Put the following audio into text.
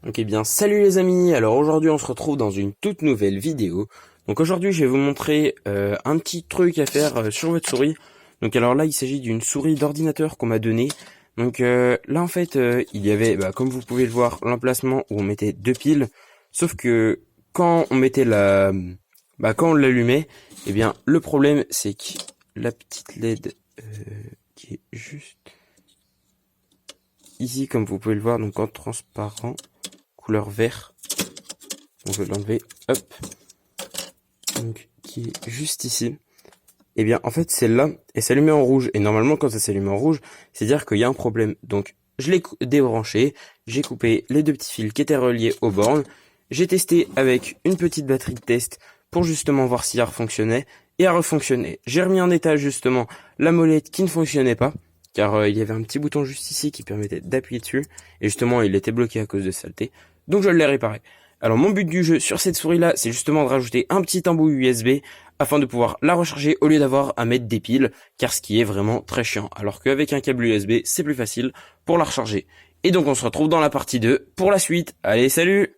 Ok bien, salut les amis. Alors aujourd'hui on se retrouve dans une toute nouvelle vidéo. Donc aujourd'hui je vais vous montrer un petit truc à faire sur votre souris. Donc alors là il s'agit d'une souris d'ordinateur qu'on m'a donnée. Donc là en fait il y avait, comme vous pouvez le voir, l'emplacement où on mettait deux piles. Sauf que quand on mettait quand on l'allumait, eh bien le problème c'est que la petite LED qui est juste ici, comme vous pouvez le voir, donc en transparent, couleur vert. On veut l'enlever, hop, donc qui est juste ici. Et bien en fait celle-là est s'allumée en rouge, et normalement quand ça s'allume en rouge, c'est dire qu'il y a un problème. Donc je l'ai débranché, j'ai coupé les deux petits fils qui étaient reliés aux bornes, j'ai testé avec une petite batterie de test pour justement voir si elle refonctionnait, et elle refonctionnait. J'ai remis en état justement la molette qui ne fonctionnait pas, car il y avait un petit bouton juste ici qui permettait d'appuyer dessus, et justement il était bloqué à cause de saleté, donc je l'ai réparé. Alors mon but du jeu sur cette souris là, c'est justement de rajouter un petit embout USB afin de pouvoir la recharger au lieu d'avoir à mettre des piles, car ce qui est vraiment très chiant. Alors qu'avec un câble USB, c'est plus facile pour la recharger. Et donc on se retrouve dans la partie 2 pour la suite. Allez, salut!